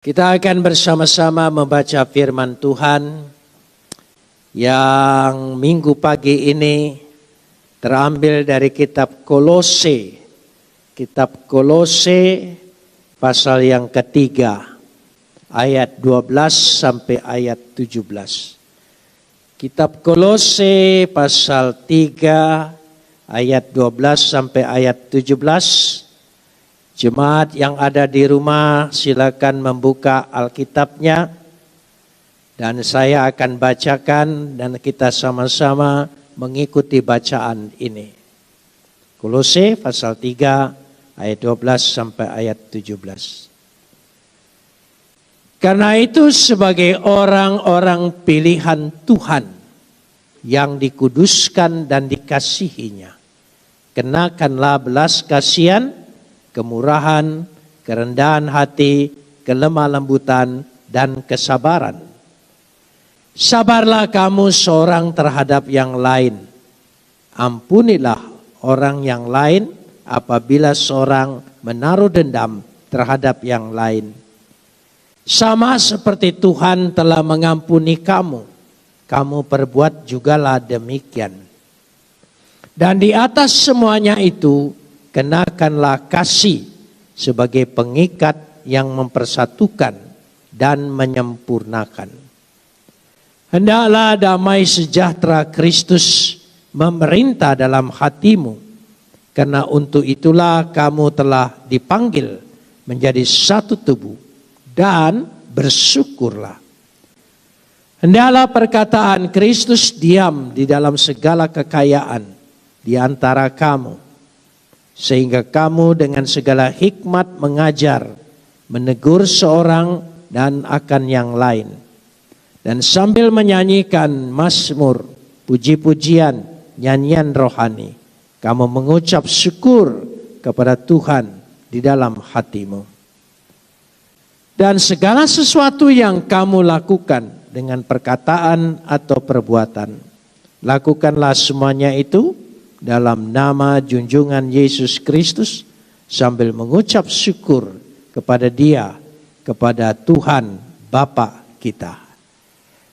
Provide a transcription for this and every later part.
Kita akan bersama-sama membaca firman Tuhan yang minggu pagi ini terambil dari kitab Kolose. Kitab Kolose pasal yang ketiga ayat 12 sampai ayat 17. Kitab Kolose pasal 3 ayat 12 sampai ayat 17. Jemaat yang ada di rumah silakan membuka Alkitabnya dan saya akan bacakan dan kita sama-sama mengikuti bacaan ini. Kolose pasal 3 ayat 12 sampai ayat 17. Karena itu sebagai orang-orang pilihan Tuhan yang dikuduskan dan dikasihinya, kenakanlah belas kasihan, kemurahan, kerendahan hati, kelemah lembutan, dan kesabaran. Sabarlah kamu seorang terhadap yang lain. Ampunilah orang yang lain apabila seorang menaruh dendam terhadap yang lain. Sama seperti Tuhan telah mengampuni kamu, kamu perbuat jugalah demikian. Dan di atas semuanya itu, kenakanlah kasih sebagai pengikat yang mempersatukan dan menyempurnakan. Hendaklah damai sejahtera Kristus memerintah dalam hatimu, karena untuk itulah kamu telah dipanggil menjadi satu tubuh, dan bersyukurlah. Hendaklah perkataan Kristus diam di dalam segala kekayaan di antara kamu, sehingga kamu dengan segala hikmat mengajar, menegur seorang dan akan yang lain. Dan sambil menyanyikan mazmur, puji-pujian, nyanyian rohani, kamu mengucap syukur kepada Tuhan di dalam hatimu. Dan segala sesuatu yang kamu lakukan dengan perkataan atau perbuatan, lakukanlah semuanya itu dalam nama junjungan Yesus Kristus sambil mengucap syukur kepada Dia, kepada Tuhan Bapa kita.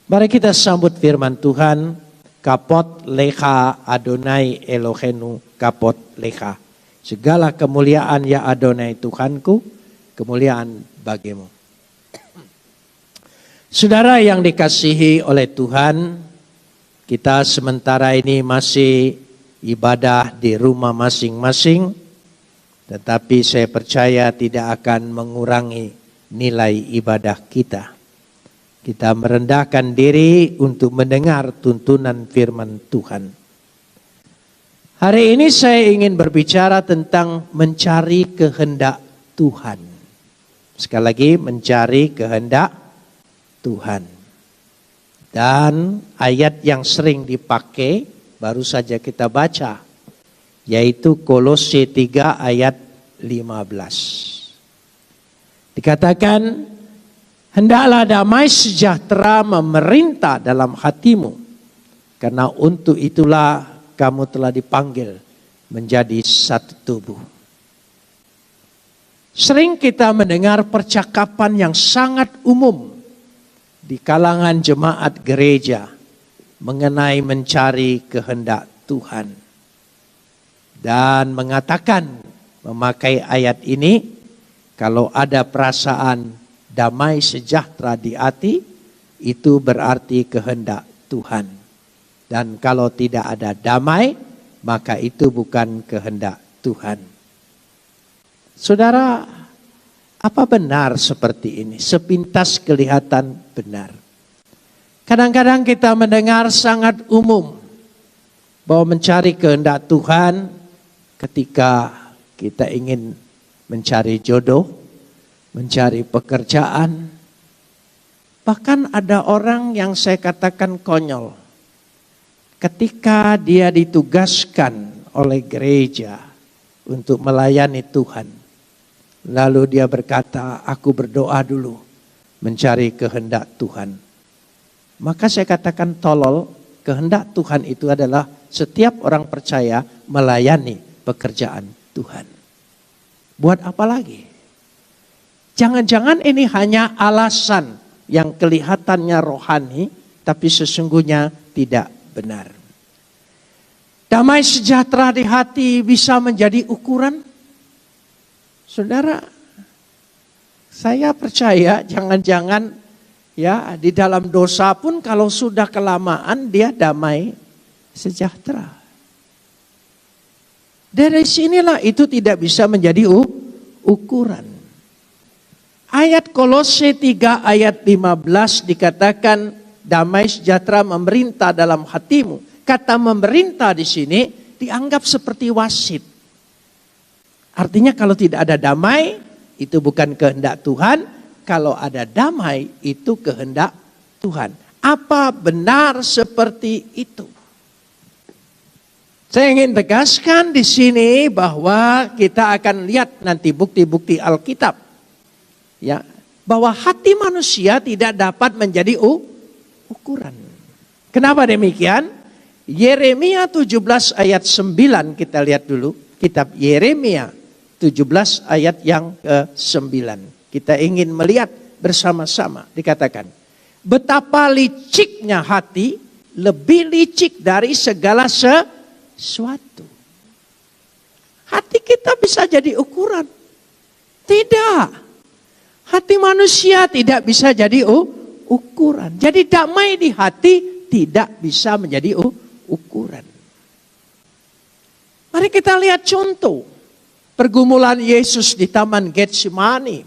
Mari kita sambut firman Tuhan. Kapot lecha Adonai Elohenu, kapot lecha. Segala kemuliaan ya Adonai Tuhanku, kemuliaan bagimu. Saudara yang dikasihi oleh Tuhan, kita sementara ini masih ibadah di rumah masing-masing, tetapi saya percaya tidak akan mengurangi nilai ibadah kita. Kita merendahkan diri untuk mendengar tuntunan firman Tuhan. Hari ini saya ingin berbicara tentang mencari kehendak Tuhan. Sekali lagi, mencari kehendak Tuhan. Dan ayat yang sering dipakai baru saja kita baca, yaitu Kolose 3 ayat 15. Dikatakan, hendaklah damai sejahtera memerintah dalam hatimu, karena untuk itulah kamu telah dipanggil menjadi satu tubuh. Sering kita mendengar percakapan yang sangat umum di kalangan jemaat gereja mengenai mencari kehendak Tuhan. Dan mengatakan, memakai ayat ini, kalau ada perasaan damai sejahtera di hati, itu berarti kehendak Tuhan. Dan kalau tidak ada damai, maka itu bukan kehendak Tuhan. Saudara, apa benar seperti ini? Sepintas kelihatan benar. Kadang-kadang kita mendengar sangat umum bahwa mencari kehendak Tuhan ketika kita ingin mencari jodoh, mencari pekerjaan. Bahkan ada orang yang saya katakan konyol. Ketika dia ditugaskan oleh gereja untuk melayani Tuhan, lalu dia berkata, aku berdoa dulu mencari kehendak Tuhan. Maka saya katakan tolol, kehendak Tuhan itu adalah setiap orang percaya melayani pekerjaan Tuhan. Buat apa lagi? Jangan-jangan ini hanya alasan yang kelihatannya rohani, tapi sesungguhnya tidak benar. Damai sejahtera di hati bisa menjadi ukuran? Saudara, saya percaya jangan-jangan ya di dalam dosa pun kalau sudah kelamaan dia damai sejahtera. Dari sinilah itu tidak bisa menjadi ukuran. Ayat Kolose 3 ayat 15 dikatakan damai sejahtera memerintah dalam hatimu. Kata memerintah di sini dianggap seperti wasit. Artinya kalau tidak ada damai itu bukan kehendak Tuhan. Kalau ada damai itu kehendak Tuhan. Apa benar seperti itu? Saya ingin tegaskan di sini bahwa kita akan lihat nanti bukti-bukti Alkitab. Ya, bahwa hati manusia tidak dapat menjadi ukuran. Kenapa demikian? Yeremia 17 ayat 9 kita lihat dulu. Kitab Yeremia 17 ayat yang ke-9. Kita ingin melihat bersama-sama. Dikatakan, betapa liciknya hati, lebih licik dari segala sesuatu. Hati kita bisa jadi ukuran? Tidak. Hati manusia tidak bisa jadi ukuran. Jadi damai di hati tidak bisa menjadi ukuran. Mari kita lihat contoh pergumulan Yesus di Taman Getsemani,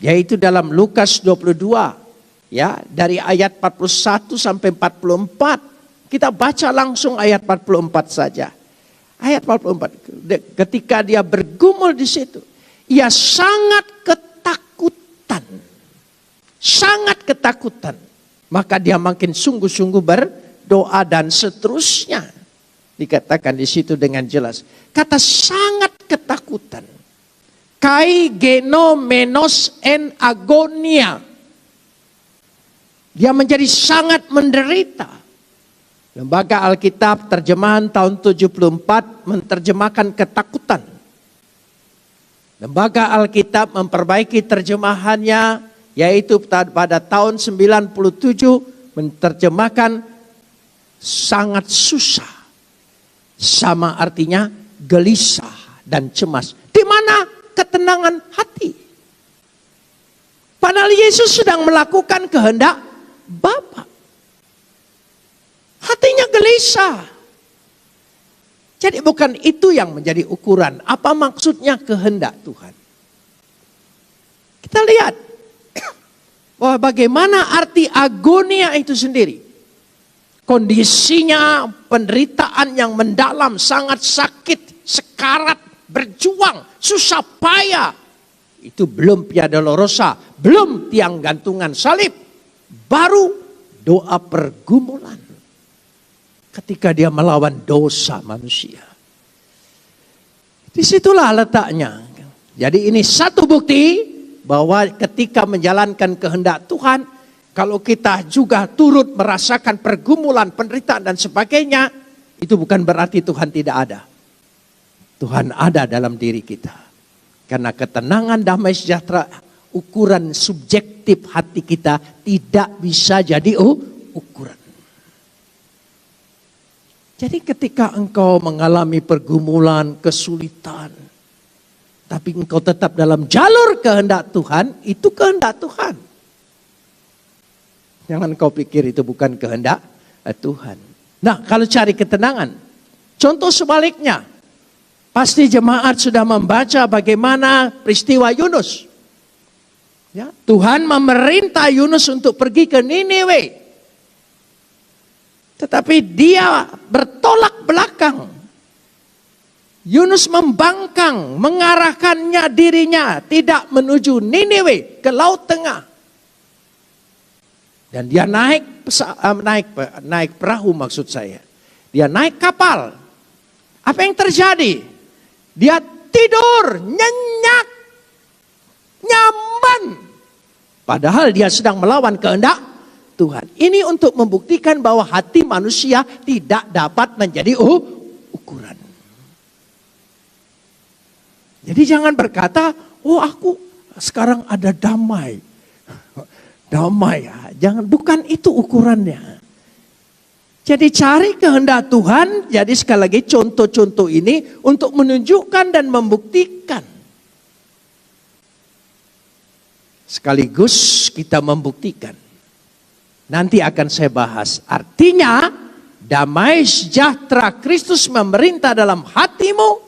yaitu dalam Lukas 22, ya, dari ayat 41 sampai 44. Kita baca langsung ayat 44 saja. Ayat 44, ketika dia bergumul di situ, ia sangat ketakutan. Sangat ketakutan. Maka dia makin sungguh-sungguh berdoa dan seterusnya. Dikatakan di situ dengan jelas. Kata sangat ketakutan. Kai genomenos en agonia. Dia menjadi sangat menderita. Lembaga Alkitab terjemahan tahun 74 menerjemahkan ketakutan. Lembaga Alkitab memperbaiki terjemahannya, yaitu pada tahun 97 menerjemahkan sangat susah. Sama artinya gelisah dan cemas. Di mana ketenangan hati? Padahal Yesus sedang melakukan kehendak Bapa. Hatinya gelisah. Jadi bukan itu yang menjadi ukuran. Apa maksudnya kehendak Tuhan? Kita lihat bahwa bagaimana arti agonia itu sendiri. Kondisinya penderitaan yang mendalam, sangat sakit, sekarat, berjuang, susah payah. Itu belum via dolorosa, belum tiang gantungan salib. Baru doa pergumulan. Ketika dia melawan dosa manusia. Disitulah letaknya. Jadi ini satu bukti bahwa ketika menjalankan kehendak Tuhan, kalau kita juga turut merasakan pergumulan, penderitaan dan sebagainya, itu bukan berarti Tuhan tidak ada. Tuhan ada dalam diri kita. Karena ketenangan, damai sejahtera, ukuran subjektif hati kita tidak bisa jadi ukuran. Jadi ketika engkau mengalami pergumulan, kesulitan, tapi engkau tetap dalam jalur kehendak Tuhan, itu kehendak Tuhan. Jangan kau pikir itu bukan kehendak Tuhan. Nah, kalau cari ketenangan, contoh sebaliknya, pasti jemaat sudah membaca bagaimana peristiwa Yunus. Ya, Tuhan memerintah Yunus untuk pergi ke Niniwe. Tetapi dia bertolak belakang. Yunus membangkang, mengarahkannya dirinya tidak menuju Niniwe, ke Laut Tengah. Dan dia naik perahu maksud saya. Dia naik kapal. Apa yang terjadi? Dia tidur, nyenyak, nyaman. Padahal dia sedang melawan kehendak Tuhan. Ini untuk membuktikan bahwa hati manusia tidak dapat menjadi ukuran. Jadi jangan berkata, oh aku sekarang ada damai. Damai ya, jangan, bukan itu ukurannya. Jadi cari kehendak Tuhan, jadi sekali lagi contoh-contoh ini untuk menunjukkan dan membuktikan. Sekaligus kita membuktikan. Nanti akan saya bahas. Artinya, damai sejahtera Kristus memerintah dalam hatimu.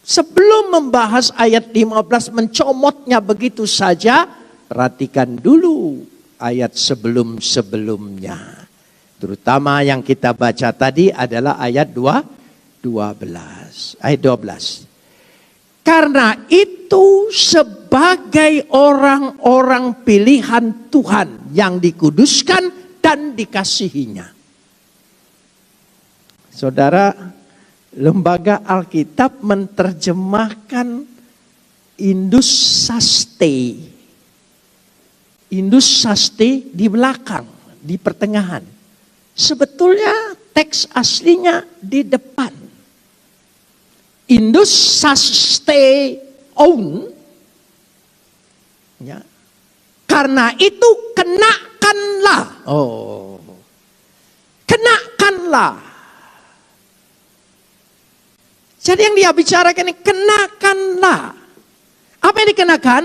Sebelum membahas ayat 15 mencomotnya begitu saja, perhatikan dulu ayat sebelum-sebelumnya. Terutama yang kita baca tadi adalah ayat 12. Ayat 12. Karena itu sebagai orang-orang pilihan Tuhan yang dikuduskan dan dikasihinya. Saudara, Lembaga Alkitab menerjemahkan Indus Saste. Indus Saste di belakang, di pertengahan. Sebetulnya teks aslinya di depan. Indus Saste on. Ya. Karena itu kenakanlah. Oh. Kenakanlah. Jadi yang dia bicarakan ini kenakanlah. Apa yang dikenakan?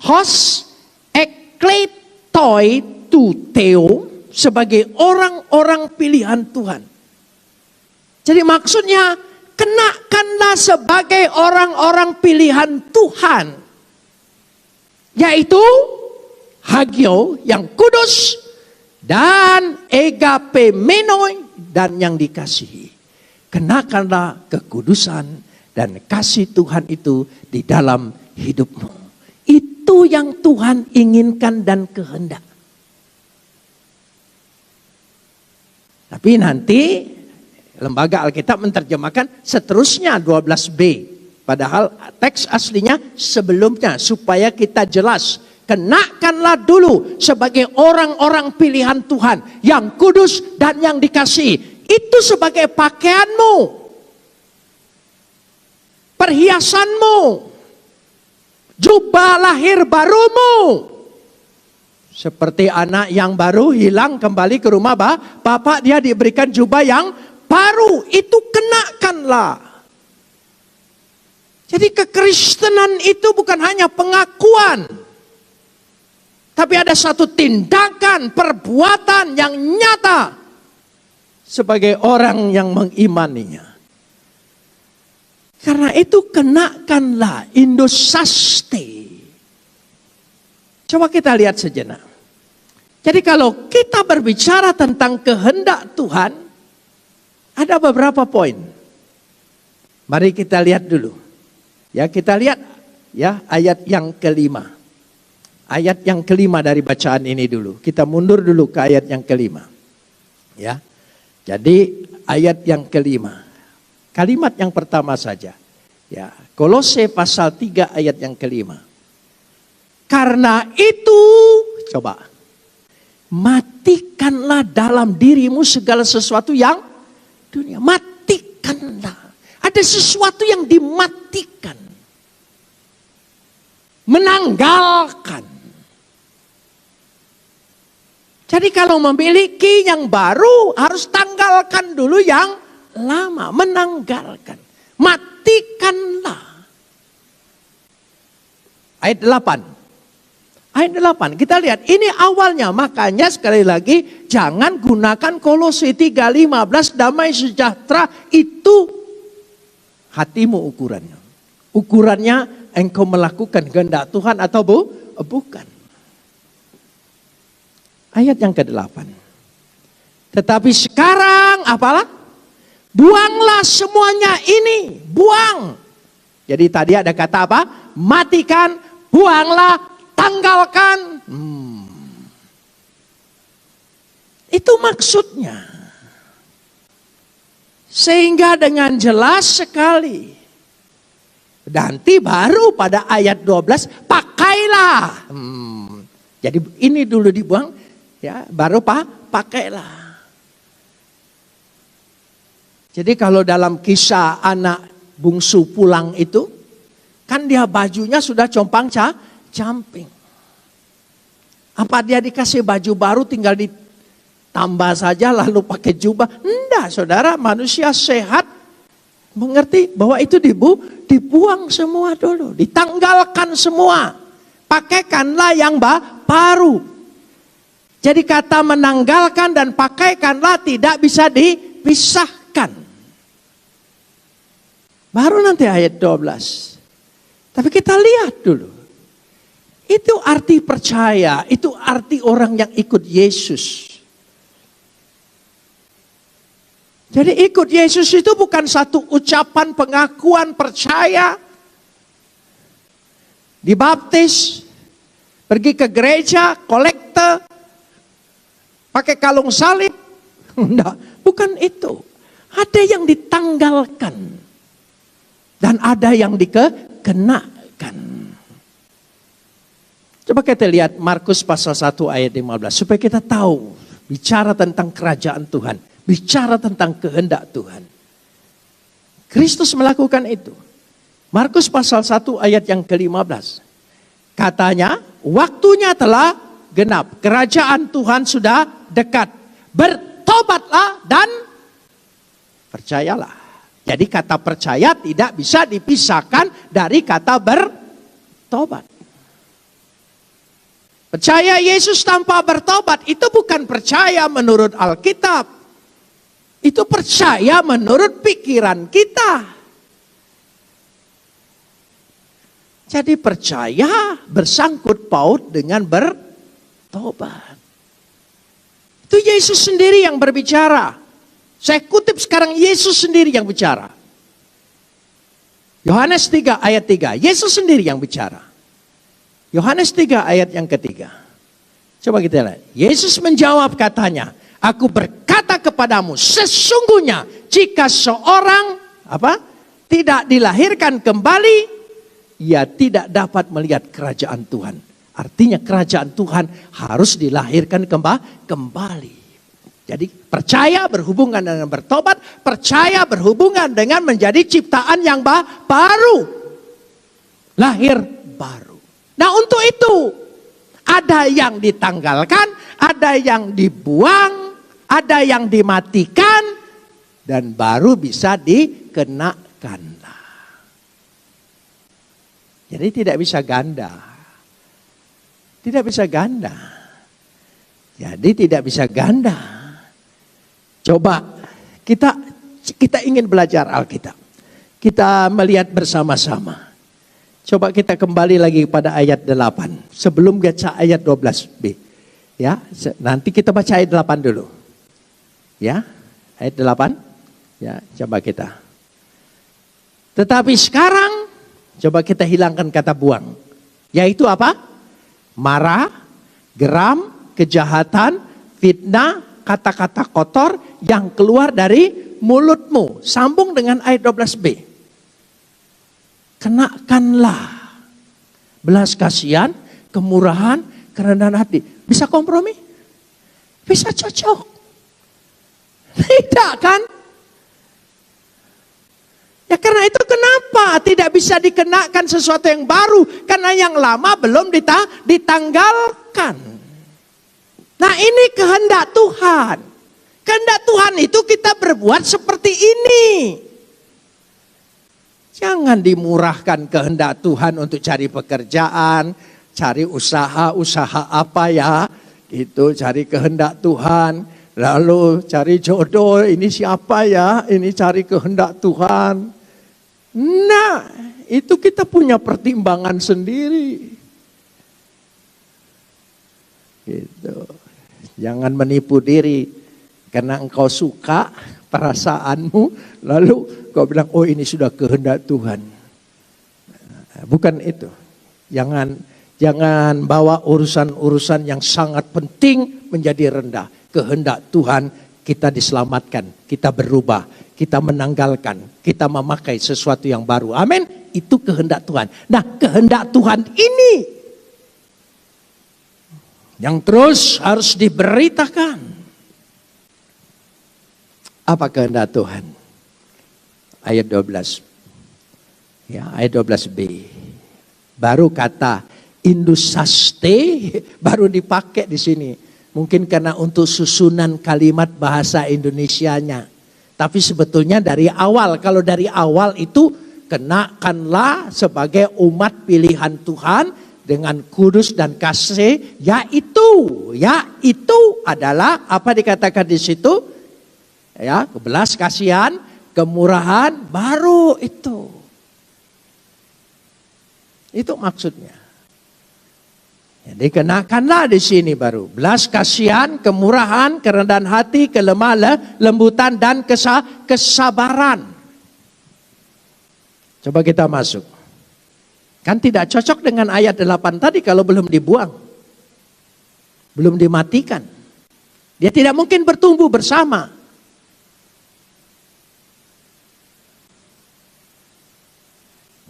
Hos ekletoi tu theo, sebagai orang-orang pilihan Tuhan. Jadi maksudnya kenakanlah sebagai orang-orang pilihan Tuhan. Yaitu hagio yang kudus dan agapemenoi dan yang dikasihi. Kenakanlah kekudusan dan kasih Tuhan itu di dalam hidupmu. Itu yang Tuhan inginkan dan kehendak. Tapi nanti Lembaga Alkitab menerjemahkan seterusnya 12b. Padahal teks aslinya sebelumnya supaya kita jelas. Kenakanlah dulu sebagai orang-orang pilihan Tuhan yang kudus dan yang dikasihi. Itu sebagai pakaianmu, perhiasanmu, jubah lahir barumu. Seperti anak yang baru hilang kembali ke rumah bapak, dia diberikan jubah yang baru. Itu kenakanlah. Jadi kekristenan itu bukan hanya pengakuan, tapi ada satu tindakan, perbuatan yang nyata sebagai orang yang mengimaninya. Karena itu kenakanlah Indosaste. Coba kita lihat sejenak. Jadi kalau kita berbicara tentang kehendak Tuhan, ada beberapa poin. Mari kita lihat dulu. Ya, kita lihat ya ayat yang kelima. Ayat yang kelima dari bacaan ini dulu. Kita mundur dulu ke ayat yang kelima. Ya. Jadi ayat yang kelima, kalimat yang pertama saja. Ya, Kolose pasal 3 ayat yang kelima. Karena itu, coba, matikanlah dalam dirimu segala sesuatu yang dunia. Matikanlah. Ada sesuatu yang dimatikan. Menanggalkan. Jadi kalau memiliki yang baru harus tanggalkan dulu yang lama. Menanggalkan. Matikanlah. Ayat 8. Ayat 8 kita lihat. Ini awalnya. Makanya sekali lagi jangan gunakan Kolose 3:15 damai sejahtera itu hatimu ukurannya. Ukurannya engkau melakukan kehendak Tuhan atau bukan. Ayat yang ke-8. Tetapi sekarang apalah? Buanglah semuanya ini. Buang. Jadi tadi ada kata apa? Matikan, buanglah, tanggalkan. Itu maksudnya. Sehingga dengan jelas sekali. Nanti baru pada ayat 12, pakailah. Jadi ini dulu dibuang. Ya, baru pakailah. Jadi kalau dalam kisah anak bungsu pulang itu, kan dia bajunya sudah compang jumping. Apa dia dikasih baju baru tinggal ditambah saja lalu pakai jubah? Enggak, saudara, manusia sehat mengerti bahwa itu dibuang semua dulu, ditanggalkan semua. Pakaikanlah yang baru. Jadi kata menanggalkan dan pakaikanlah tidak bisa dipisahkan. Baru nanti ayat 12. Tapi kita lihat dulu. Itu arti percaya, itu arti orang yang ikut Yesus. Jadi ikut Yesus itu bukan satu ucapan pengakuan percaya. Dibaptis, pergi ke gereja, kolekte, pakai kalung salib. Enggak, bukan itu. Ada yang ditanggalkan. Dan ada yang dikenakan. Coba kita lihat Markus pasal 1 ayat 15. Supaya kita tahu. Bicara tentang kerajaan Tuhan. Bicara tentang kehendak Tuhan. Kristus melakukan itu. Markus pasal 1 ayat yang ke-15. Katanya, waktunya telah genap. Kerajaan Tuhan sudah dekat. Bertobatlah dan percayalah. Jadi kata percaya tidak bisa dipisahkan dari kata bertobat. Percaya Yesus tanpa bertobat itu bukan percaya menurut Alkitab. Itu percaya menurut pikiran kita. Jadi percaya bersangkut paut dengan bertobat. Itu Yesus sendiri yang berbicara. Saya kutip sekarang Yesus sendiri yang bicara. Yohanes 3 ayat 3. Yesus sendiri yang bicara. Yohanes 3 ayat yang ketiga. Coba kita lihat. Yesus menjawab katanya, aku berkata kepadamu, sesungguhnya jika seorang tidak dilahirkan kembali, ia tidak dapat melihat kerajaan Tuhan. Artinya kerajaan Tuhan harus dilahirkan kembali. Jadi percaya berhubungan dengan bertobat, percaya berhubungan dengan menjadi ciptaan yang baru. Lahir baru. Nah untuk itu, ada yang ditanggalkan, ada yang dibuang, ada yang dimatikan, dan baru bisa dikenakan. Jadi tidak bisa ganda. Tidak bisa ganda. Jadi tidak bisa ganda. Coba kita ingin belajar Alkitab. Kita melihat bersama-sama. Coba kita kembali lagi pada ayat 8. Sebelum baca ayat 12b. Ya, nanti kita baca ayat 8 dulu. Ya, ayat 8. Ya, coba kita. Tetapi sekarang coba kita hilangkan kata buang. Yaitu apa? Marah, geram, kejahatan, fitnah, kata-kata kotor yang keluar dari mulutmu. Sambung dengan ayat 12b. Kenakanlah belas kasihan, kemurahan, kerendahan hati. Bisa kompromi? Bisa cocok? Tidak kan? Ya karena itu kenapa tidak bisa dikenakan sesuatu yang baru? Karena yang lama belum ditanggalkan. Nah ini kehendak Tuhan. Kehendak Tuhan itu kita berbuat seperti ini. Jangan dimurahkan kehendak Tuhan untuk cari pekerjaan, cari usaha apa ya, itu cari kehendak Tuhan, lalu cari jodoh, ini siapa ya, ini cari kehendak Tuhan. Nah, itu kita punya pertimbangan sendiri. Gitu. Jangan menipu diri, karena engkau suka perasaanmu, lalu kau bilang, oh ini sudah kehendak Tuhan. Bukan itu. Jangan bawa urusan-urusan yang sangat penting menjadi rendah. Kehendak Tuhan kita diselamatkan, kita berubah, kita menanggalkan, kita memakai sesuatu yang baru. Amin. Itu kehendak Tuhan. Nah kehendak Tuhan ini yang terus harus diberitakan. Apa kehendak Tuhan? Ayat 12. Ya, ayat 12b. Baru kata Indusaste baru dipakai di sini. Mungkin karena untuk susunan kalimat bahasa Indonesianya. Tapi sebetulnya dari awal, kalau dari awal itu kenakanlah sebagai umat pilihan Tuhan dengan kudus dan kasih, yaitu adalah apa dikatakan di situ? Ya, belas kasihan, kemurahan, baru itu. Itu maksudnya. Jadi kenakanlah di sini baru belas kasihan, kemurahan, kerendahan hati, kelemah lembutan dan kesabaran. Coba kita masuk. Kan tidak cocok dengan ayat 8 tadi kalau belum dibuang. Belum dimatikan. Dia tidak mungkin bertumbuh bersama.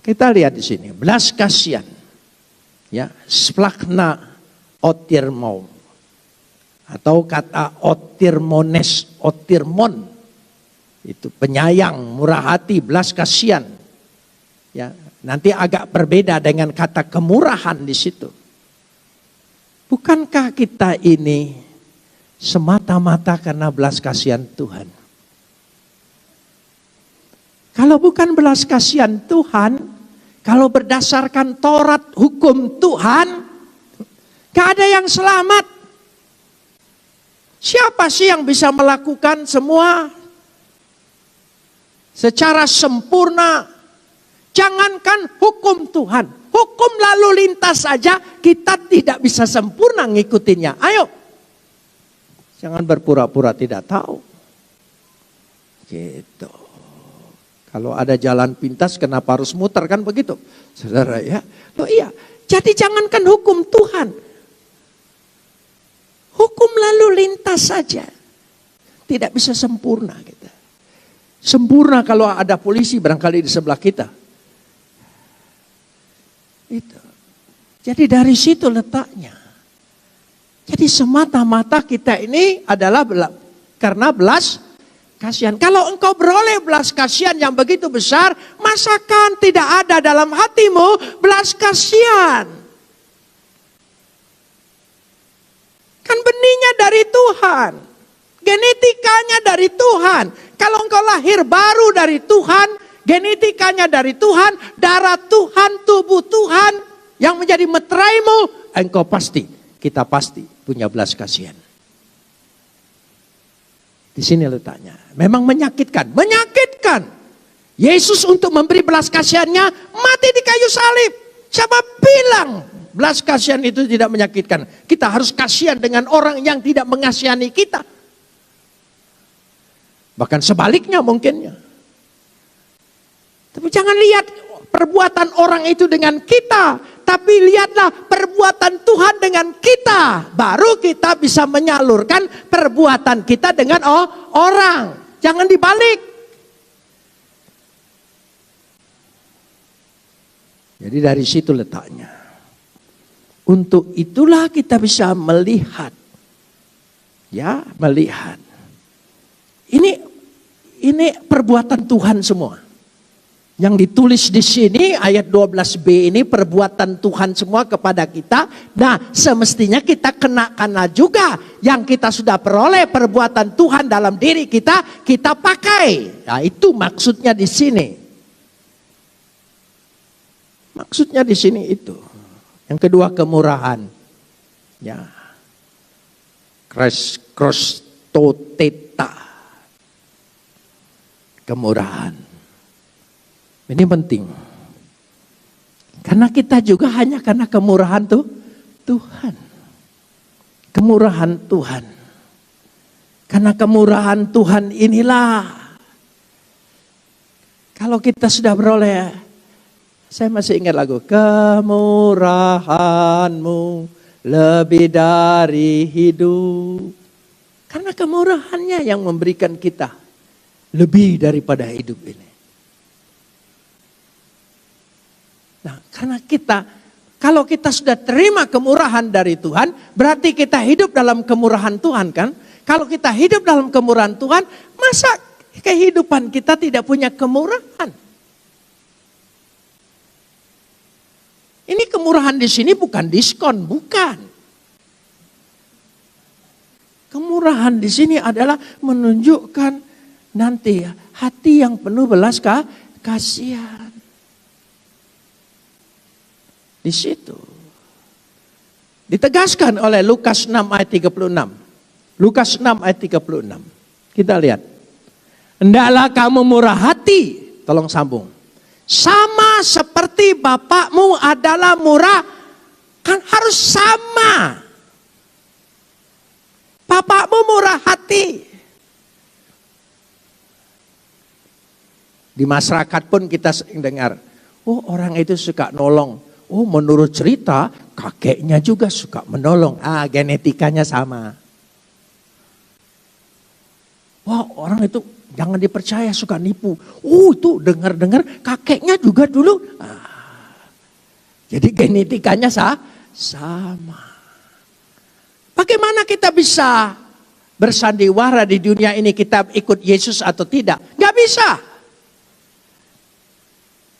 Kita lihat di sini, belas kasihan. Ya, splakna otirmon atau kata otirmon itu penyayang, murah hati, belas kasihan. Ya, nanti agak berbeda dengan kata kemurahan di situ. Bukankah kita ini semata-mata karena belas kasihan Tuhan? Kalau bukan belas kasihan Tuhan, kalau berdasarkan Taurat hukum Tuhan, gak ada yang selamat. Siapa sih yang bisa melakukan semua secara sempurna? Jangankan hukum Tuhan, hukum lalu lintas saja kita tidak bisa sempurna ngikutinnya. Ayo, jangan berpura-pura tidak tahu. Gitu. Kalau ada jalan pintas kenapa harus muter, kan begitu, saudara ya? Loh iya, jadi jangankan hukum Tuhan, hukum lalu lintas saja tidak bisa sempurna kita. Sempurna kalau ada polisi barangkali di sebelah kita. Itu. Jadi dari situ letaknya. Jadi semata-mata kita ini adalah karena belas kasihan. Kalau engkau beroleh belas kasihan yang begitu besar, masakan tidak ada dalam hatimu belas kasihan? Kan benihnya dari Tuhan, genetikanya dari Tuhan. Kalau engkau lahir baru dari Tuhan, genetikanya dari Tuhan, darah Tuhan, tubuh Tuhan yang menjadi meteraimu, engkau kita pasti punya belas kasihan. Di sini letaknya. Memang menyakitkan. Yesus untuk memberi belas kasihannya mati di kayu salib. Siapa bilang belas kasihan itu tidak menyakitkan? Kita harus kasihan dengan orang yang tidak mengasihani kita. Bahkan sebaliknya mungkinnya. Tapi jangan lihat perbuatan orang itu dengan kita. Tapi lihatlah perbuatan Tuhan dengan kita. Baru kita bisa menyalurkan perbuatan kita dengan orang. Jangan dibalik. Jadi dari situ letaknya. Untuk itulah kita bisa melihat. Ya, melihat. Ini perbuatan Tuhan semua. Yang ditulis di sini ayat 12b ini perbuatan Tuhan semua kepada kita. Nah, semestinya kita kenakanlah juga yang kita sudah peroleh perbuatan Tuhan dalam diri kita, kita pakai. Nah, itu maksudnya di sini. Maksudnya di sini itu. Yang kedua kemurahan. Ya. Kristoteta. Kemurahan. Ini penting. Karena kita juga hanya karena kemurahan Tuhan. Kemurahan Tuhan. Karena kemurahan Tuhan inilah. Kalau kita sudah beroleh. Saya masih ingat lagu. Kemurahanmu lebih dari hidup. Karena kemurahannya yang memberikan kita lebih daripada hidup ini. Nah, karena kalau kita sudah terima kemurahan dari Tuhan, berarti kita hidup dalam kemurahan Tuhan kan? Kalau kita hidup dalam kemurahan Tuhan, masa kehidupan kita tidak punya kemurahan? Ini kemurahan di sini bukan diskon, bukan. Kemurahan di sini adalah menunjukkan nanti hati yang penuh belas kasihan. Di situ ditegaskan oleh Lukas 6 ayat 36. Lukas 6 ayat 36. Kita lihat. Hendaklah kamu murah hati. Tolong sambung. Sama seperti Bapakmu adalah murah. Kan harus sama. Bapakmu murah hati. Di masyarakat pun kita sering dengar. Oh, orang itu suka nolong. Oh, menurut cerita kakeknya juga suka menolong. Genetikanya sama. Wah, orang itu jangan dipercaya, suka nipu. Oh, itu dengar-dengar kakeknya juga dulu. Jadi genetikanya sama. Bagaimana kita bisa bersandiwara di dunia ini kita ikut Yesus atau tidak? Gak bisa.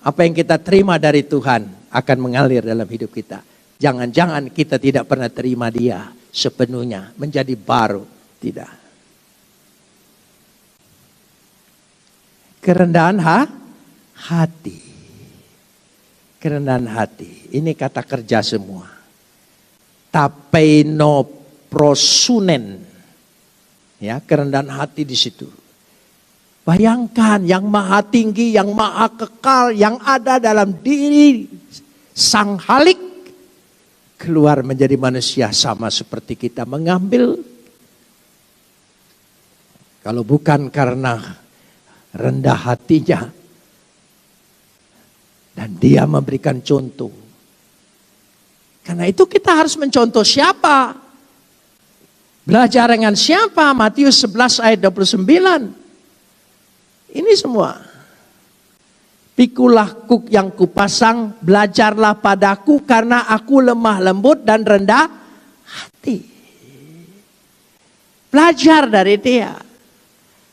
Apa yang kita terima dari Tuhan akan mengalir dalam hidup kita. Jangan-jangan kita tidak pernah terima Dia sepenuhnya menjadi baru. Tidak. Kerendahan hati. Kerendahan hati. Ini kata kerja semua. Tapeino prosunen. Ya, kerendahan hati di situ. Bayangkan yang maha tinggi, yang maha kekal, yang ada dalam diri sang halik keluar menjadi manusia sama seperti kita, mengambil. Kalau bukan karena rendah hatinya dan Dia memberikan contoh. Karena itu kita harus mencontoh siapa? Belajar dengan siapa? Matius 11 ayat 29. Ini semua. Pikulah kuk yang kupasang, belajarlah padaku karena aku lemah lembut dan rendah hati. Belajar dari Dia.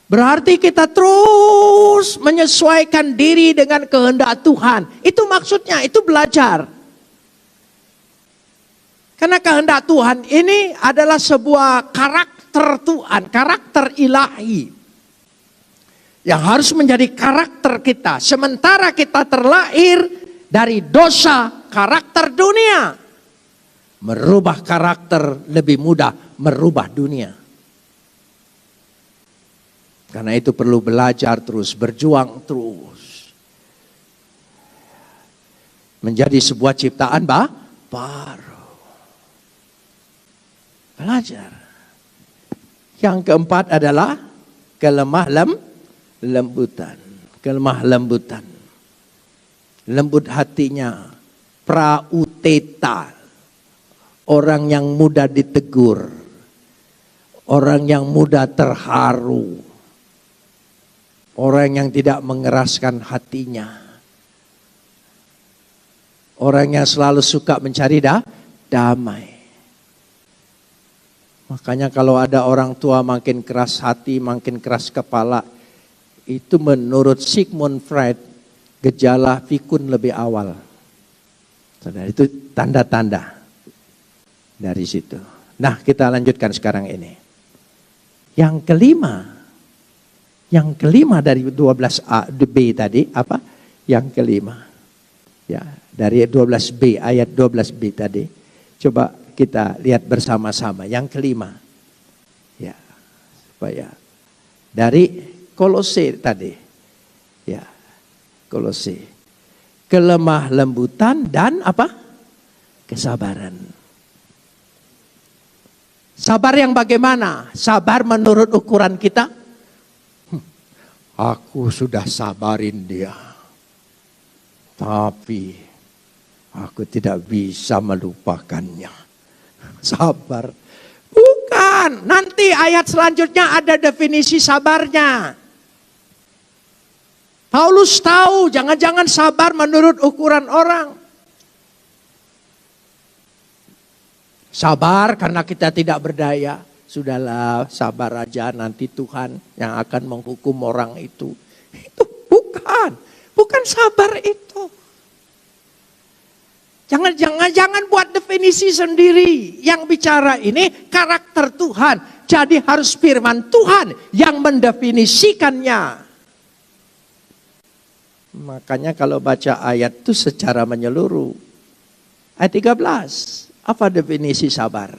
Berarti kita terus menyesuaikan diri dengan kehendak Tuhan. Itu maksudnya, itu belajar. Karena kehendak Tuhan ini adalah sebuah karakter Tuhan, karakter ilahi. Yang harus menjadi karakter kita. Sementara kita terlahir dari dosa karakter dunia. Merubah karakter lebih mudah merubah dunia. Karena itu perlu belajar terus, berjuang terus. Menjadi sebuah ciptaan baru. Belajar. Yang keempat adalah kelemah lembutan. Kelemah lembutan. Lembut hatinya. Prauteta. Orang yang mudah ditegur. Orang yang mudah terharu. Orang yang tidak mengeraskan hatinya. Orang yang selalu suka mencari damai. Makanya kalau ada orang tua makin keras hati, makin keras kepala, itu menurut Sigmund Freud, gejala pikun lebih awal. Saudara, itu tanda-tanda dari situ. Nah, kita lanjutkan sekarang ini. Yang kelima dari 12b tadi, apa? Yang kelima. Ya, dari 12b, ayat 12b tadi. Coba kita lihat bersama-sama yang kelima. Ya, supaya dari Kolose tadi. Ya, Kolose. Kelemah lembutan dan apa? Kesabaran. Sabar yang bagaimana? Sabar menurut ukuran kita? Aku sudah sabarin dia. Tapi aku tidak bisa melupakannya. Sabar. Bukan. Nanti ayat selanjutnya ada definisi sabarnya. Paulus tahu jangan-jangan sabar menurut ukuran orang. Sabar karena kita tidak berdaya. Sudahlah, sabar aja, nanti Tuhan yang akan menghukum orang itu. Itu bukan sabar itu. Jangan buat definisi sendiri. Yang bicara ini karakter Tuhan. Jadi harus firman Tuhan yang mendefinisikannya. Makanya kalau baca ayat itu secara menyeluruh. Ayat 13. Apa definisi sabar?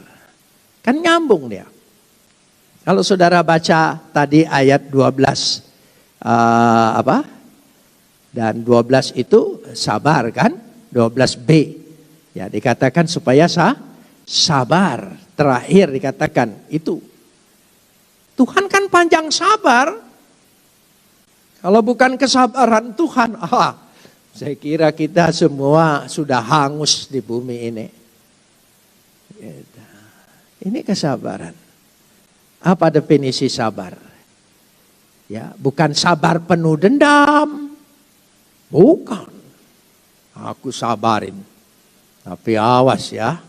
Kan nyambung dia. Kalau saudara baca tadi ayat 12. Dan 12 itu sabar kan? 12b. Ya, dikatakan supaya sabar. Terakhir dikatakan itu. Tuhan kan panjang sabar. Kalau bukan kesabaran Tuhan, saya kira kita semua sudah hangus di bumi ini. Ini kesabaran. Apa definisi sabar? Ya, bukan sabar penuh dendam. Bukan. Aku sabarin. Tapi awas ya,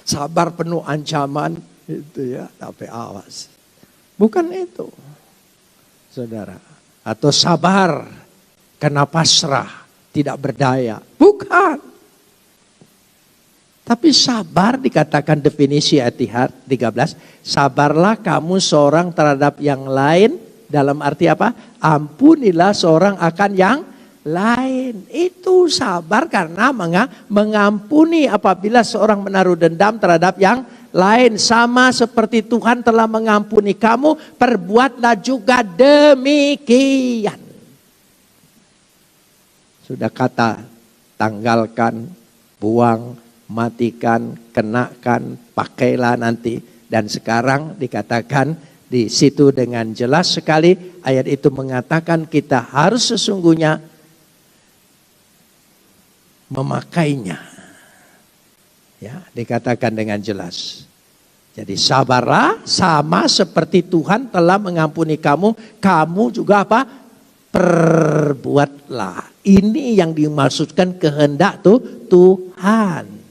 sabar penuh ancaman itu ya, tapi awas. Bukan itu, saudara. Atau sabar karena pasrah, tidak berdaya. Bukan. Tapi sabar dikatakan definisi ayat 13, sabarlah kamu seorang terhadap yang lain, dalam arti apa? Ampunilah seorang akan yang lain. Itu sabar karena mengampuni apabila seorang menaruh dendam terhadap yang lain. Sama seperti Tuhan telah mengampuni kamu, perbuatlah juga demikian. Sudah kata tanggalkan, buang, matikan, kenakan, pakailah nanti. Dan sekarang dikatakan di situ dengan jelas sekali ayat itu mengatakan kita harus sesungguhnya memakainya. Ya, dikatakan dengan jelas. Jadi sabarlah sama seperti Tuhan telah mengampuni kamu, kamu juga apa? Perbuatlah. Ini yang dimaksudkan kehendak Tuhan.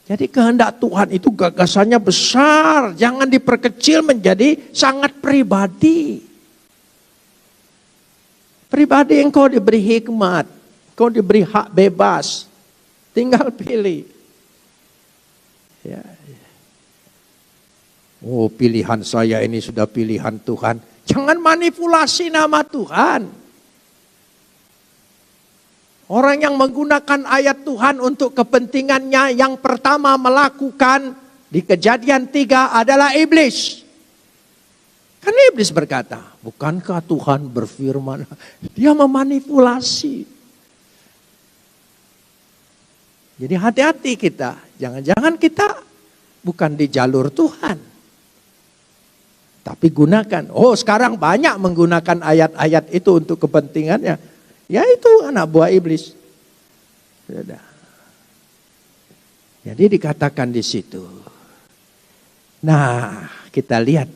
Jadi kehendak Tuhan itu gagasannya besar, jangan diperkecil menjadi sangat pribadi. Pribadi engkau diberi hikmat. Kau diberi hak bebas, tinggal pilih. Ya. Oh, pilihan saya ini sudah pilihan Tuhan. Jangan manipulasi nama Tuhan. Orang yang menggunakan ayat Tuhan untuk kepentingannya yang pertama melakukan di Kejadian 3 adalah iblis. Kan iblis berkata, bukankah Tuhan berfirman? Dia memanipulasi. Jadi hati-hati kita, jangan-jangan kita bukan di jalur Tuhan. Tapi gunakan, sekarang banyak menggunakan ayat-ayat itu untuk kepentingannya. Ya itu anak buah iblis. Sudah. Jadi dikatakan di situ. Nah, kita lihat.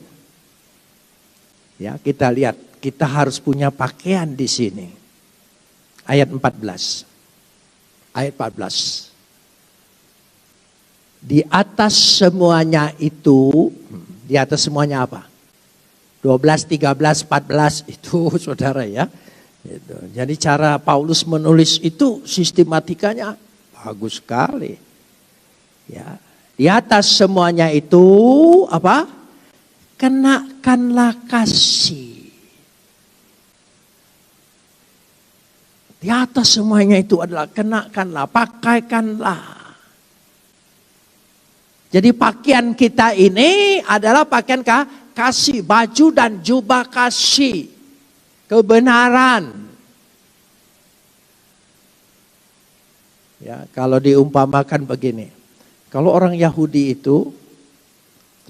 Ya, kita harus punya pakaian di sini. Ayat 14. Ayat 14. Di atas semuanya itu, di atas semuanya apa? 12, 13, 14 itu saudara ya. Jadi cara Paulus menulis itu sistematikanya bagus sekali. Ya, di atas semuanya itu apa? Kenakanlah kasih. Di atas semuanya itu adalah kenakanlah, pakaikanlah. Jadi pakaian kita ini adalah pakaian kasih, baju dan jubah kasih, kebenaran. Ya, kalau diumpamakan begini, kalau orang Yahudi itu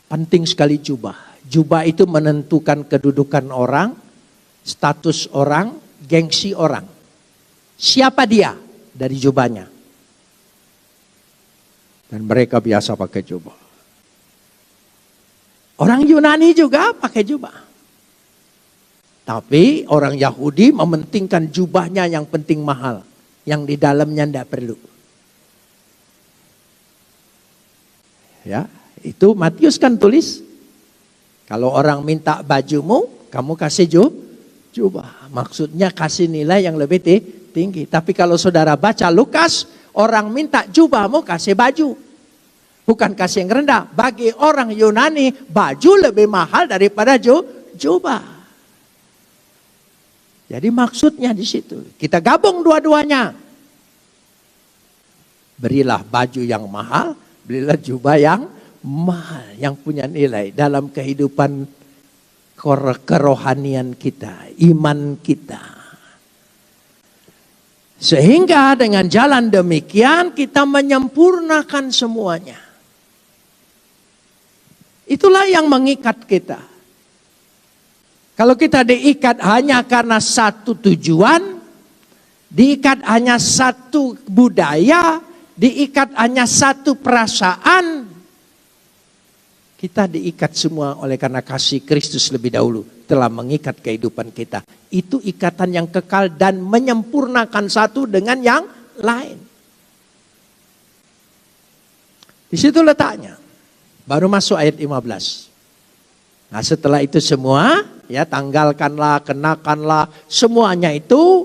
penting sekali jubah. Jubah itu menentukan kedudukan orang, status orang, gengsi orang. Siapa dia dari jubahnya? Dan mereka biasa pakai jubah. Orang Yunani juga pakai jubah. Tapi orang Yahudi mementingkan jubahnya yang penting mahal. Yang di dalamnya tidak perlu. Ya, itu Matius kan tulis. Kalau orang minta bajumu, kamu kasih jubah. Maksudnya kasih nilai yang lebih tinggi. Tapi kalau saudara baca Lukas, orang minta jubah, mau kasih baju. Bukan kasih yang rendah. Bagi orang Yunani, baju lebih mahal daripada jubah. Jadi maksudnya di situ. Kita gabung dua-duanya. Berilah baju yang mahal, berilah jubah yang mahal. Yang punya nilai dalam kehidupan kerohanian kita, iman kita. Sehingga dengan jalan demikian kita menyempurnakan semuanya. Itulah yang mengikat kita. Kalau kita diikat hanya karena satu tujuan, diikat hanya satu budaya, diikat hanya satu perasaan, kita diikat semua oleh karena kasih Kristus lebih dahulu telah mengikat kehidupan kita. Itu ikatan yang kekal dan menyempurnakan satu dengan yang lain. Di situ letaknya. Baru masuk ayat 15. Nah setelah itu semua, ya tanggalkanlah, kenakanlah, semuanya itu.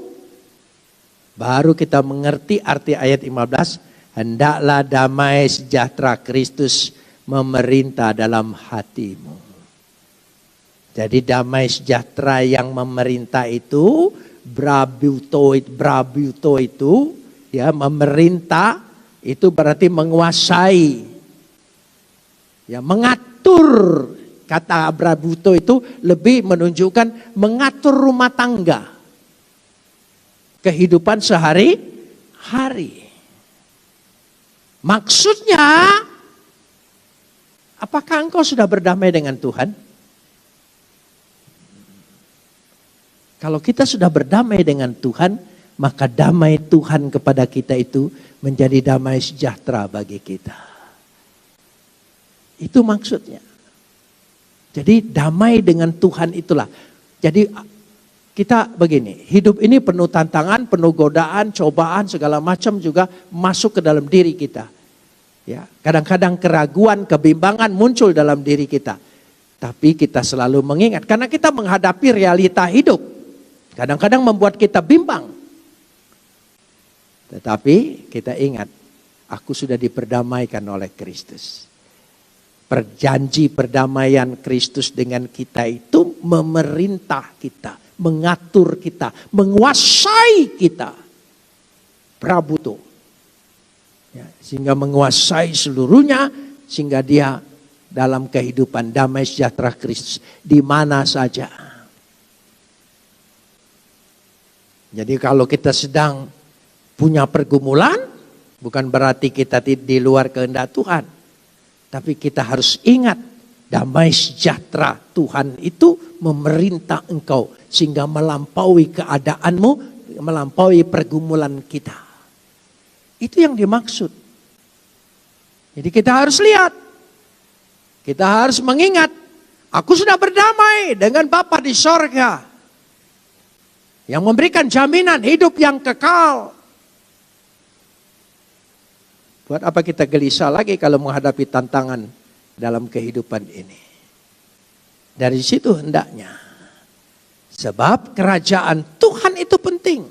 Baru kita mengerti arti ayat 15. Hendaklah damai sejahtera Kristus memerintah dalam hatimu. Jadi damai sejahtera yang memerintah itu, brabuto itu, ya memerintah itu berarti menguasai. Ya, mengatur, kata brabuto itu lebih menunjukkan mengatur rumah tangga. Kehidupan sehari-hari. Maksudnya, apakah engkau sudah berdamai dengan Tuhan? Kalau kita sudah berdamai dengan Tuhan, maka damai Tuhan kepada kita itu menjadi damai sejahtera bagi kita. Itu maksudnya. Jadi damai dengan Tuhan itulah. Jadi kita begini, hidup ini penuh tantangan, penuh godaan, cobaan, segala macam juga masuk ke dalam diri kita. Ya, kadang-kadang keraguan, kebimbangan muncul dalam diri kita. Tapi kita selalu mengingat, karena kita menghadapi realita hidup. Kadang-kadang membuat kita bimbang. Tetapi kita ingat, aku sudah diperdamaikan oleh Kristus. Perjanji perdamaian Kristus dengan kita itu memerintah kita, mengatur kita, menguasai kita. Prabuto. Ya, sehingga menguasai seluruhnya, sehingga dia dalam kehidupan damai sejahtera Kristus di mana saja. Jadi kalau kita sedang punya pergumulan, bukan berarti kita di luar kehendak Tuhan. Tapi kita harus ingat, damai sejahtera Tuhan itu memerintah engkau. Sehingga melampaui keadaanmu, melampaui pergumulan kita. Itu yang dimaksud. Jadi kita harus lihat. Kita harus mengingat, aku sudah berdamai dengan Bapa di sorga. Yang memberikan jaminan hidup yang kekal. Buat apa kita gelisah lagi kalau menghadapi tantangan dalam kehidupan ini. Dari situ hendaknya. Sebab kerajaan Tuhan itu penting.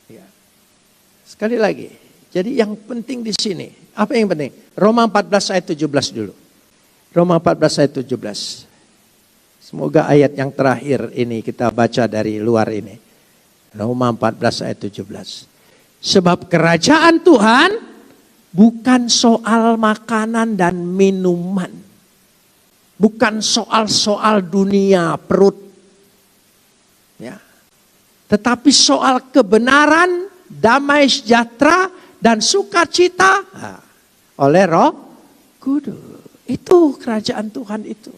Ya. Sekali lagi. Jadi yang penting di sini. Apa yang penting? Roma 14 ayat 17 dulu. Roma 14 ayat 17. Semoga ayat yang terakhir ini kita baca dari luar ini. Roma 14 ayat 17. Sebab kerajaan Tuhan bukan soal makanan dan minuman. Bukan soal-soal dunia perut. Ya. Tetapi soal kebenaran, damai sejahtera, dan sukacita oleh Roh Kudus. Itu kerajaan Tuhan itu.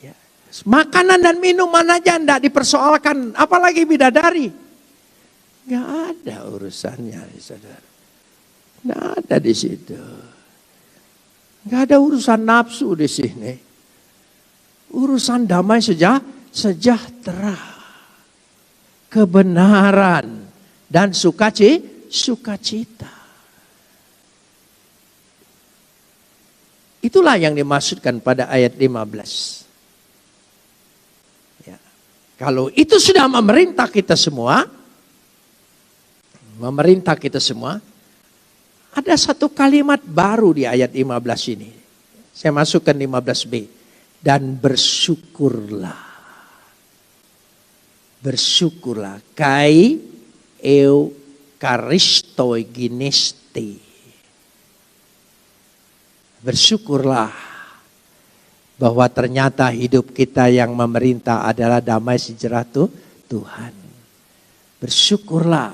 Ya. Makanan dan minuman aja tidak dipersoalkan. Apalagi bidadari. Gak ada urusannya, saudara. Gak ada di situ. Gak ada urusan nafsu di sini. Urusan damai sejahtera. Kebenaran. Dan sukacita. Itulah yang dimaksudkan pada ayat 15. Ya. Kalau itu sudah memerintah kita semua, ada satu kalimat baru di ayat 15 ini. Saya masukkan 15b. Dan bersyukurlah. Bersyukurlah. Kai eukaristoi ginesti. Bersyukurlah bahwa ternyata hidup kita yang memerintah adalah damai sejahtera Tuhan. Bersyukurlah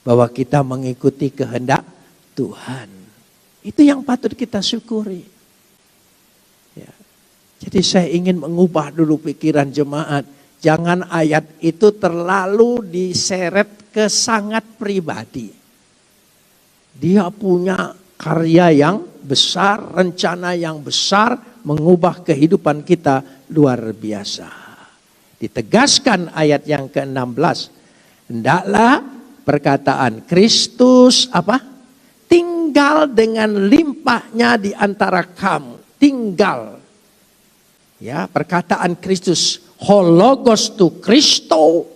bahwa kita mengikuti kehendak Tuhan. Itu yang patut kita syukuri. Ya. Jadi saya ingin mengubah dulu pikiran jemaat. Jangan ayat itu terlalu diseret ke sangat pribadi. Dia punya karya yang besar, rencana yang besar, mengubah kehidupan kita luar biasa. Ditegaskan ayat yang ke-16. Hendaklah perkataan Kristus tinggal dengan limpahnya di antara kamu. Tinggal. Ya, perkataan Kristus. Hologos tu Kristo.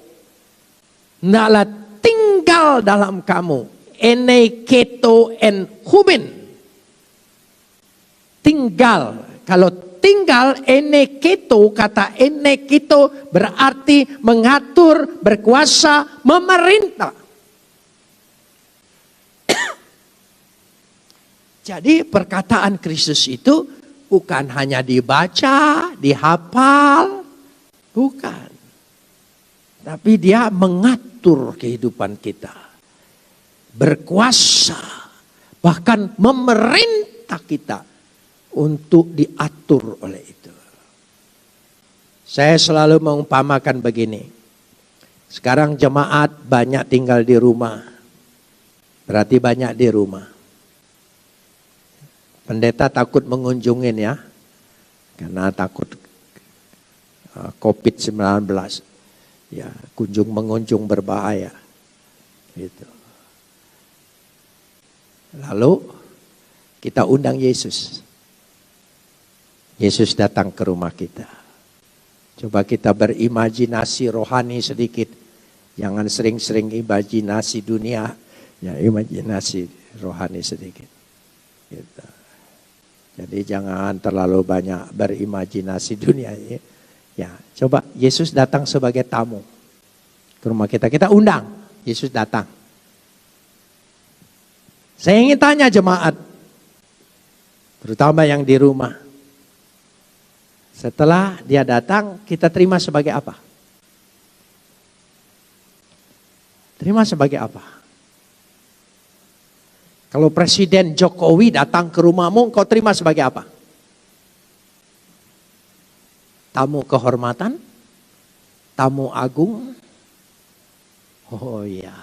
Hendaklah tinggal dalam kamu. Eneketo en huben. Tinggal. Kalau tinggal eneketo, kata eneketo berarti mengatur, berkuasa, memerintah. Jadi perkataan Kristus itu bukan hanya dibaca, dihafal, bukan. Tapi dia mengatur kehidupan kita. Berkuasa, bahkan memerintah kita untuk diatur oleh itu. Saya selalu mengumpamakan begini. Sekarang jemaat banyak tinggal di rumah. Berarti banyak di rumah. Pendeta takut mengunjungin ya. Karena takut COVID-19. Ya, mengunjung berbahaya. Gitu. Lalu kita undang Yesus. Yesus datang ke rumah kita. Coba kita berimajinasi rohani sedikit. Jangan sering-sering imajinasi dunia. Ya, imajinasi rohani sedikit. Gitu. Jadi jangan terlalu banyak berimajinasi dunia. Ya, coba Yesus datang sebagai tamu ke rumah kita. Kita undang Yesus datang. Saya ingin tanya jemaat, terutama yang di rumah. Setelah dia datang, kita terima sebagai apa? Terima sebagai apa? Kalau Presiden Jokowi datang ke rumahmu, kau terima sebagai apa? Tamu kehormatan? Tamu agung? Oh iya.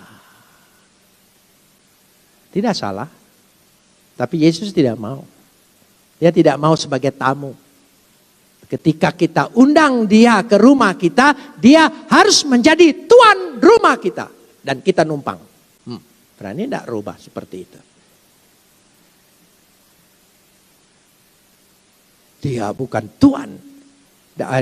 Tidak salah. Tapi Yesus tidak mau. Dia tidak mau sebagai tamu. Ketika kita undang dia ke rumah kita, dia harus menjadi tuan rumah kita. Dan kita numpang. Berani tidak rubah seperti itu? Dia bukan tuan.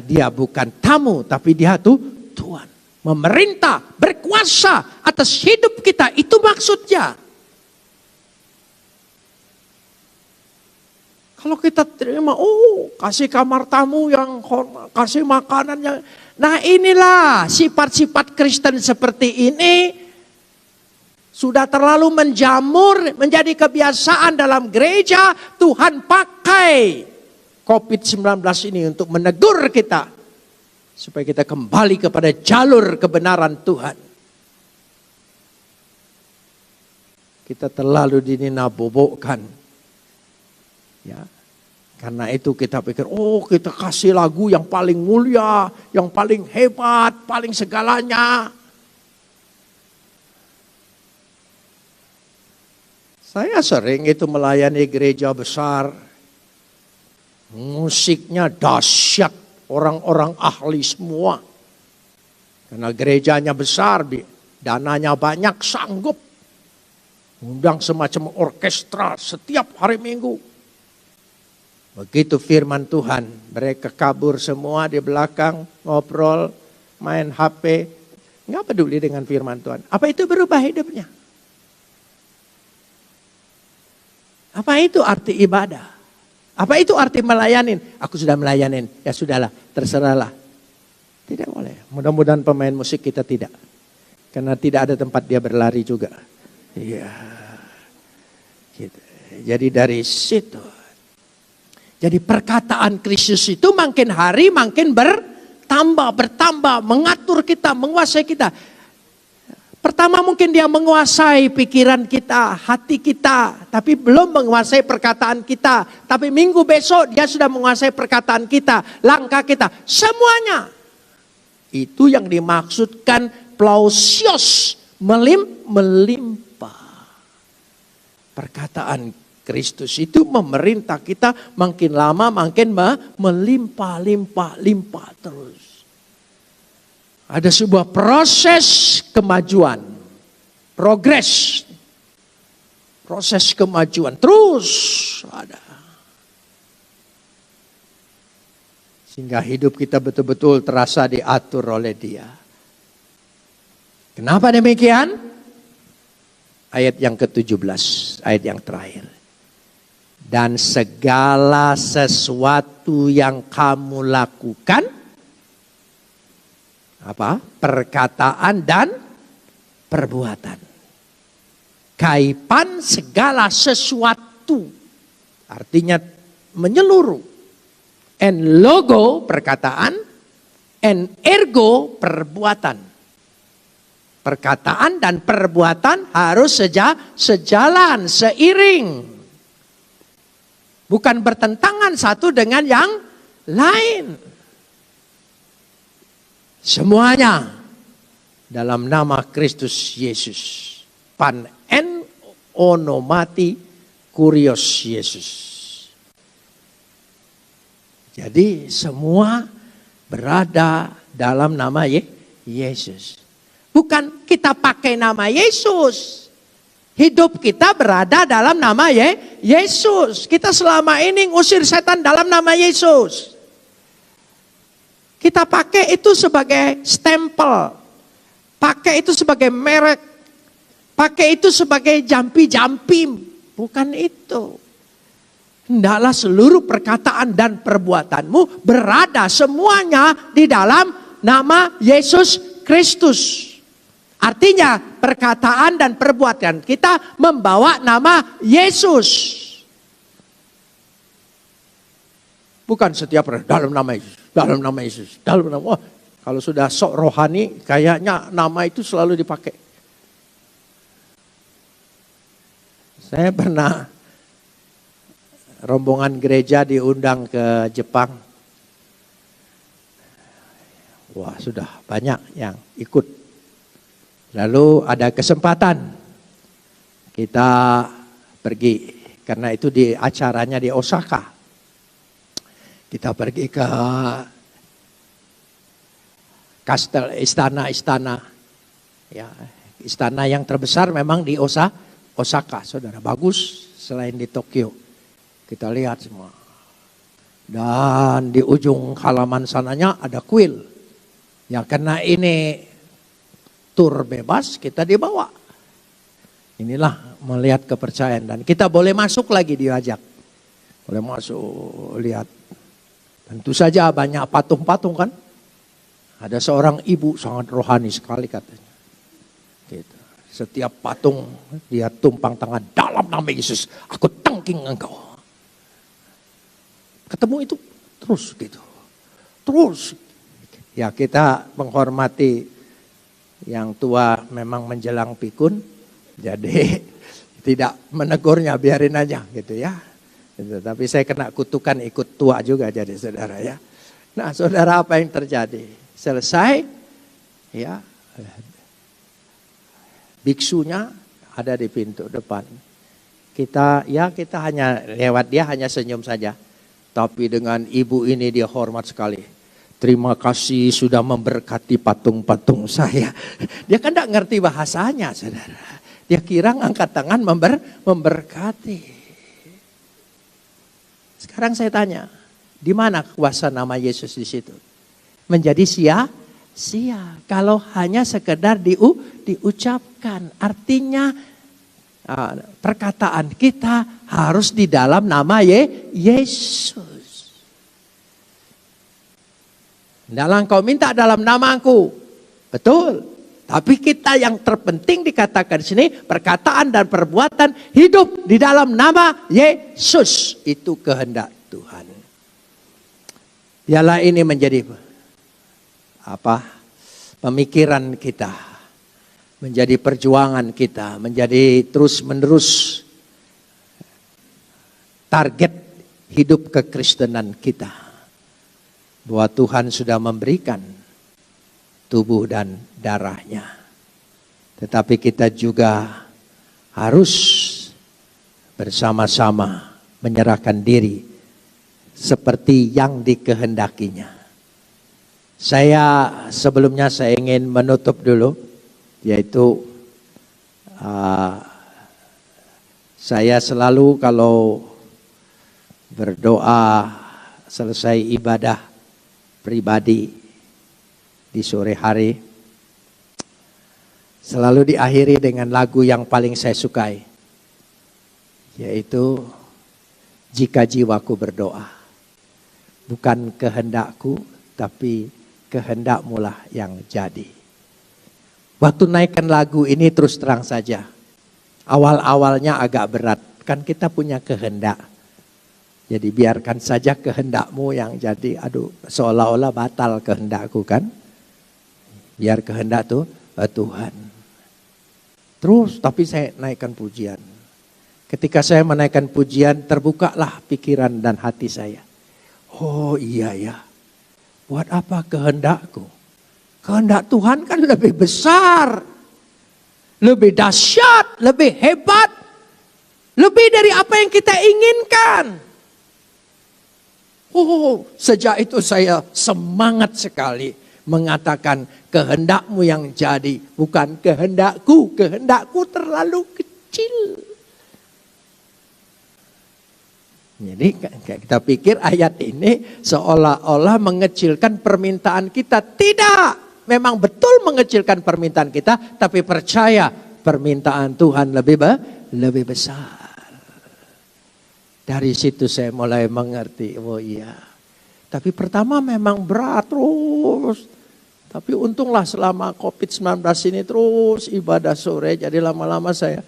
Dia bukan tamu, tapi dia tuh tuan. Memerintah, berkuasa atas hidup kita. Itu maksudnya. Kalau kita terima, kasih kamar tamu yang hormat, kasih makanan yang... Nah inilah sifat-sifat Kristen seperti ini sudah terlalu menjamur, menjadi kebiasaan dalam gereja. Tuhan pakai COVID-19 ini untuk menegur kita. Supaya kita kembali kepada jalur kebenaran Tuhan. Kita terlalu dinabobokkan. Ya, karena itu kita pikir, kita kasih lagu yang paling mulia, yang paling hebat, paling segalanya. Saya sering itu melayani gereja besar, musiknya dahsyat, orang-orang ahli semua. Karena gerejanya besar, dananya banyak, sanggup. Undang semacam orkestra setiap hari Minggu. Begitu firman Tuhan, mereka kabur semua di belakang, ngobrol, main HP, nggak peduli dengan firman Tuhan. Apa itu berubah hidupnya? Apa itu arti ibadah? Apa itu arti melayanin? Aku sudah melayanin, ya sudahlah, terserahlah. Tidak boleh. Mudah-mudahan pemain musik kita tidak. Karena tidak ada tempat dia berlari juga. Iya. Gitu. Jadi dari situ. Jadi perkataan Kristus itu makin hari makin bertambah, mengatur kita, menguasai kita. Pertama mungkin dia menguasai pikiran kita, hati kita, tapi belum menguasai perkataan kita. Tapi minggu besok dia sudah menguasai perkataan kita, langkah kita, semuanya. Itu yang dimaksudkan plausios, melimpah. Perkataan Kristus itu memerintah kita makin lama makin melimpah terus. Ada sebuah proses kemajuan, progres, proses kemajuan terus ada. Sehingga hidup kita betul-betul terasa diatur oleh Dia. Kenapa demikian? Ayat yang ke-17, ayat yang terakhir. Dan segala sesuatu yang kamu lakukan, apa? Perkataan dan perbuatan. Kaipan segala sesuatu, artinya menyeluruh. En logo perkataan, en ergo perbuatan. Perkataan dan perbuatan harus sejalan, seiring. Bukan bertentangan satu dengan yang lain. Semuanya dalam nama Kristus Yesus. Pan en onomati kurios Yesus. Jadi semua berada dalam nama Yesus. Bukan kita pakai nama Yesus. Hidup kita berada dalam nama Yesus. Kita selama ini ngusir setan dalam nama Yesus. Kita pakai itu sebagai stempel. Pakai itu sebagai merek. Pakai itu sebagai jampi-jampi. Bukan itu. Hendaklah seluruh perkataan dan perbuatanmu berada semuanya di dalam nama Yesus Kristus. Artinya perkataan dan perbuatan kita membawa nama Yesus. Bukan setiap dalam nama Yesus, dalam nama Yesus, dalam nama. Oh, kalau sudah sok rohani, kayaknya nama itu selalu dipakai. Saya pernah rombongan gereja diundang ke Jepang. Wah, sudah banyak yang ikut. Lalu ada kesempatan kita pergi, karena itu di acaranya di Osaka. Kita pergi ke istana, ya, istana yang terbesar memang di Osaka, saudara. Bagus selain di Tokyo. Kita lihat semua. Dan di ujung halaman sananya ada kuil. Ya, karena ini tur bebas, kita dibawa. Inilah melihat kepercayaan. Dan kita boleh masuk lagi, diajak. Boleh masuk, lihat. Tentu saja banyak patung-patung kan. Ada seorang ibu sangat rohani sekali katanya. Gitu. Setiap patung dia tumpang tangan, dalam nama Yesus aku tangking engkau. Ketemu itu terus gitu. Terus. Ya, kita menghormati yang tua memang menjelang pikun, jadi tidak menegurnya, biarin aja gitu ya. Gitu. Tapi saya kena kutukan ikut tua juga jadi saudara ya. Nah saudara, apa yang terjadi? Selesai ya, biksunya ada di pintu depan. Kita hanya lewat, dia hanya senyum saja. Tapi dengan ibu ini dia hormat sekali. Terima kasih sudah memberkati patung-patung saya. Dia kan tidak ngerti bahasanya, saudara. Dia kira angkat tangan memberkati. Sekarang saya tanya, di mana kuasa nama Yesus di situ? Menjadi sia. Kalau hanya sekedar diucapkan. Artinya perkataan kita harus di dalam nama Yesus. Dalam kau minta dalam namaku. Betul. Tapi kita yang terpenting dikatakan di sini, perkataan dan perbuatan hidup di dalam nama Yesus. Itu kehendak Tuhan. Biarlah ini menjadi pemikiran kita, menjadi perjuangan kita, menjadi terus-menerus target hidup kekristenan kita. Bahwa Tuhan sudah memberikan tubuh dan darahnya. Tetapi kita juga harus bersama-sama menyerahkan diri seperti yang dikehendakinya. Sebelumnya saya ingin menutup dulu, yaitu saya selalu kalau berdoa selesai ibadah pribadi di sore hari, selalu diakhiri dengan lagu yang paling saya sukai, yaitu jika jiwaku berdoa, bukan kehendakku tapi kehendakmu lah yang jadi. Waktu naikkan lagu ini terus terang saja, awal-awalnya agak berat, kan kita punya kehendak. Jadi biarkan saja kehendakmu yang jadi, seolah-olah batal kehendakku kan. Biar kehendak Tuhan. Terus tapi saya naikkan pujian. Ketika saya menaikkan pujian, terbukalah pikiran dan hati saya. Oh iya ya, buat apa kehendakku? Kehendak Tuhan kan lebih besar, lebih dahsyat, lebih hebat, lebih dari apa yang kita inginkan. Oh, sejak itu saya semangat sekali mengatakan kehendakmu yang jadi, bukan kehendakku. Kehendakku terlalu kecil. Jadi kita pikir ayat ini seolah-olah mengecilkan permintaan kita. Tidak, memang betul mengecilkan permintaan kita, tapi percaya permintaan Tuhan lebih besar. Dari situ saya mulai mengerti, oh iya. Tapi pertama memang berat terus. Tapi untunglah selama COVID-19 ini terus ibadah sore. Jadi lama-lama saya,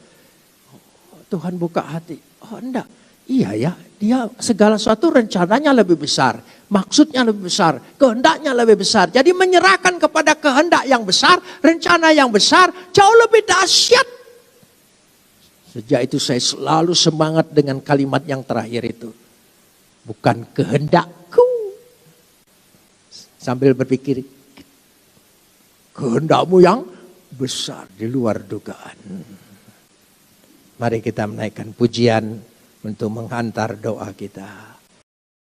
Tuhan buka hati. Oh enggak, iya ya, dia segala sesuatu rencananya lebih besar. Maksudnya lebih besar, kehendaknya lebih besar. Jadi menyerahkan kepada kehendak yang besar, rencana yang besar, jauh lebih dahsyat. Sejak itu saya selalu semangat dengan kalimat yang terakhir itu. Bukan kehendakku. Sambil berpikir, kehendakmu yang besar di luar dugaan. Mari kita menaikkan pujian untuk menghantar doa kita.